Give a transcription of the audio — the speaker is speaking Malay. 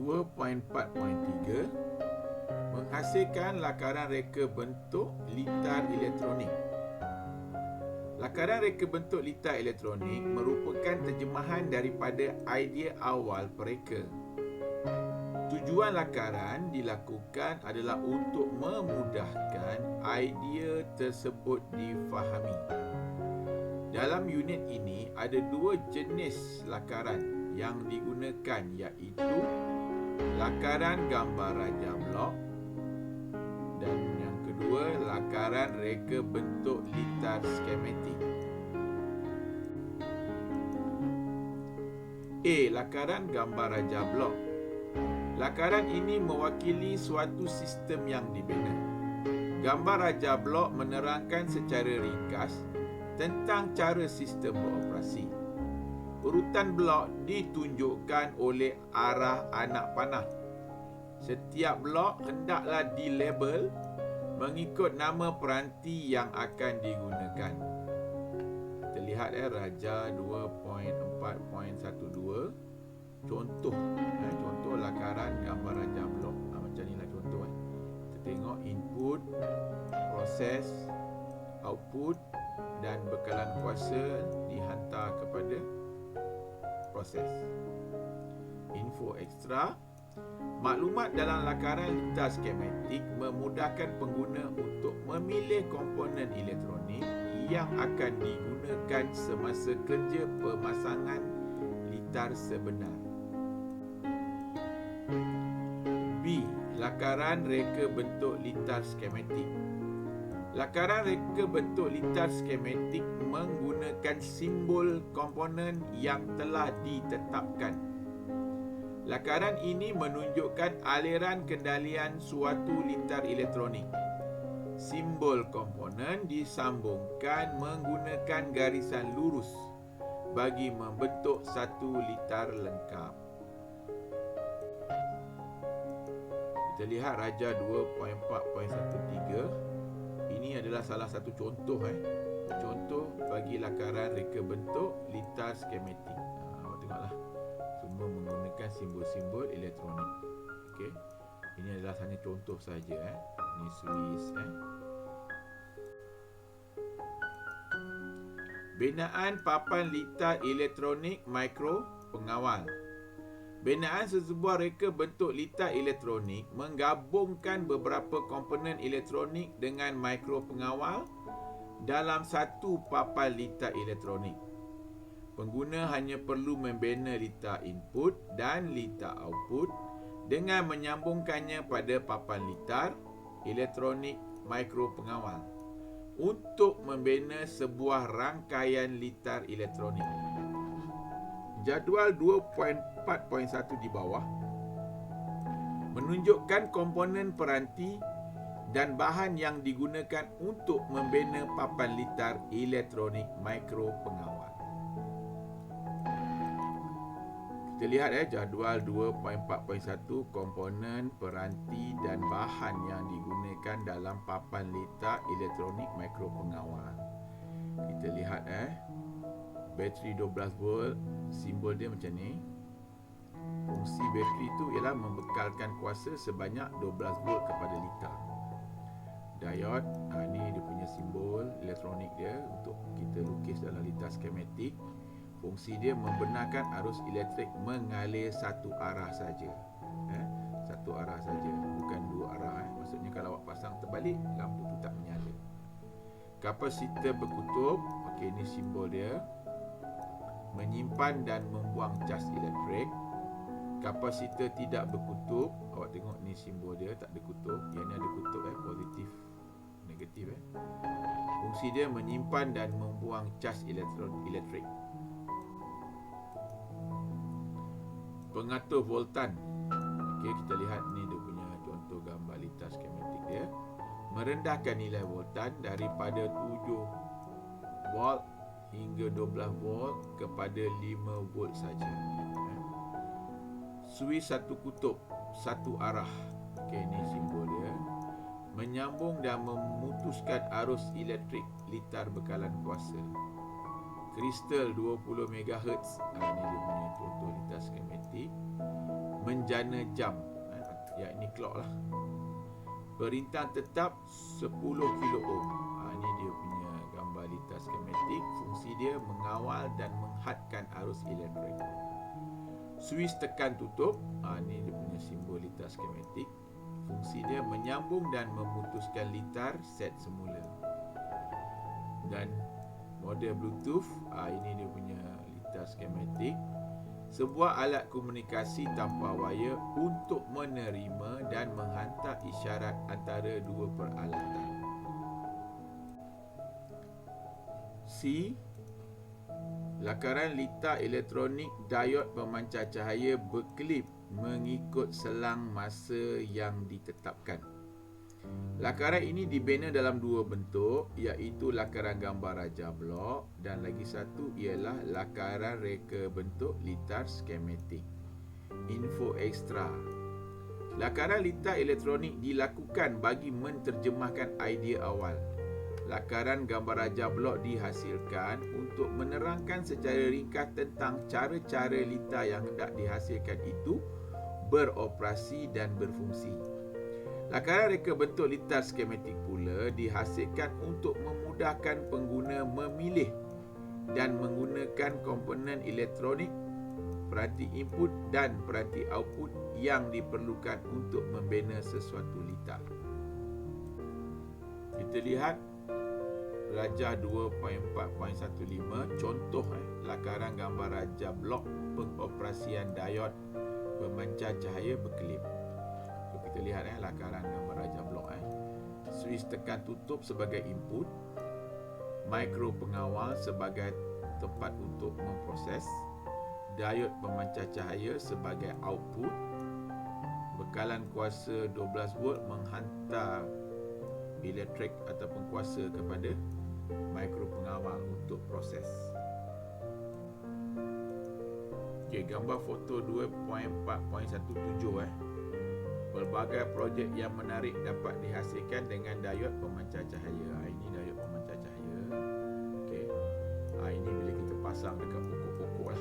2.4.3 menghasilkan lakaran reka bentuk litar elektronik. Lakaran reka bentuk litar elektronik merupakan terjemahan daripada idea awal pereka. Tujuan lakaran dilakukan adalah untuk memudahkan idea tersebut difahami. Dalam unit ini ada dua jenis lakaran yang digunakan, iaitu lakaran gambar raja blok dan yang kedua lakaran reka bentuk litar skematik. A. Lakaran gambar raja blok. Lakaran ini mewakili suatu sistem yang dibina. Gambar raja blok menerangkan secara ringkas tentang cara sistem beroperasi. Urutan blok ditunjukkan oleh arah anak panah. Setiap blok hendaklah dilabel mengikut nama peranti yang akan digunakan. Kita lihat Raja 2.4.12. Contoh lakaran gambar raja blok. Macam inilah contoh. Kita tengok input, proses, output dan bekalan kuasa dihantar kepada proses. Info ekstra. Maklumat dalam lakaran litar skematik memudahkan pengguna untuk memilih komponen elektronik yang akan digunakan semasa kerja pemasangan litar sebenar. B. Lakaran reka bentuk litar skematik. Lakaran reka bentuk litar skematik menggunakan simbol komponen yang telah ditetapkan. Lakaran ini menunjukkan aliran kendalian suatu litar elektronik. Simbol komponen disambungkan menggunakan garisan lurus bagi membentuk satu litar lengkap. Kita lihat Raja 2.4.13. Ini adalah salah satu contoh contoh bagi lakaran reka bentuk litar skematik. Awak tengoklah, semua menggunakan simbol-simbol elektronik. Okey. Ini adalah hanya contoh saja. Ini Swiss. Binaan papan litar elektronik mikro pengawal. Binaan sesebuah reka bentuk litar elektronik menggabungkan beberapa komponen elektronik dengan mikro pengawal dalam satu papan litar elektronik. Pengguna hanya perlu membina litar input dan litar output dengan menyambungkannya pada papan litar elektronik mikro pengawal untuk membina sebuah rangkaian litar elektronik. Jadual 2.4.1 di bawah menunjukkan komponen peranti dan bahan yang digunakan untuk membina papan litar elektronik mikro pengawal. Kita lihat jadual 2.4.1 komponen, peranti dan bahan yang digunakan dalam papan litar elektronik mikro pengawal. Kita lihat bateri 12 volt, simbol dia macam ni. Fungsi bateri itu ialah membekalkan kuasa sebanyak 12 volt kepada litar. Diode, ni dia punya simbol elektronik dia untuk kita lukis dalam litar skematik. Fungsi dia membenarkan arus elektrik mengalir satu arah saja. Satu arah saja, bukan dua arah. Maksudnya kalau awak pasang terbalik, lampu tu tak menyala. Kapasitor berkutub, okey, ni simbol dia. Menyimpan dan membuang cas elektrik. Kapasitor tidak berkutub, awak tengok ni simbol dia tak ada kutub. Yang ni ada kutub, positif, negatif. Fungsi dia menyimpan dan membuang cas elektrik. Pengatur voltan. Okey, kita lihat ni dia punya contoh gambar litar skematik dia. Merendahkan nilai voltan daripada 7 volt hingga 12 volt kepada 5 volt saja. Suis satu kutub, satu arah. Okey, ni simbol dia. Menyambung dan memutuskan arus elektrik litar bekalan kuasa. Kristal 20 MHz. Ini dia punya contoh litar skematik. menjana jam, yakni clock lah. Perintah tetap 10 kilo ohm. Ini dia punya gambar litar skematik. Fungsi dia mengawal dan menghadkan arus elektrik. Suis tekan tutup. Ini dia punya simbol litar skematik. Fungsi dia menyambung dan memutuskan litar set semula. Dan model Bluetooth, ini dia punya litar skematik. Sebuah alat komunikasi tanpa wayar untuk menerima dan menghantar isyarat antara dua peralatan. C. Lakaran litar elektronik diod pemancar cahaya berkelip mengikut selang masa yang ditetapkan. Lakaran ini dibina dalam dua bentuk, iaitu lakaran gambar raja blok dan lagi satu ialah lakaran reka bentuk litar skematik. Info ekstra. Lakaran litar elektronik dilakukan bagi menterjemahkan idea awal. Lakaran gambar raja blok dihasilkan untuk menerangkan secara ringkas tentang cara-cara litar yang hendak dihasilkan itu beroperasi dan berfungsi. Lakaran reka bentuk litar skematik pula dihasilkan untuk memudahkan pengguna memilih dan menggunakan komponen elektronik, peranti input dan peranti output yang diperlukan untuk membina sesuatu litar. Kita lihat Rajah 2.4.15 contoh lakaran gambar raja blok pengoperasian diod pemancar cahaya berkelip. Kita lihat lakaran gambar raja blok. Suis tekan tutup sebagai input, mikro pengawal sebagai tempat untuk memproses, diod pemancar cahaya sebagai output, bekalan kuasa 12 volt menghantar elektrik ataupun kuasa kepada mikro pengawal untuk proses. Okey, gambar foto 2.4.17 pelbagai projek yang menarik dapat dihasilkan dengan diod pemancar cahaya. Ini diod pemancar cahaya. Okey. Ini bila kita pasang dekat pokok-pokok lah.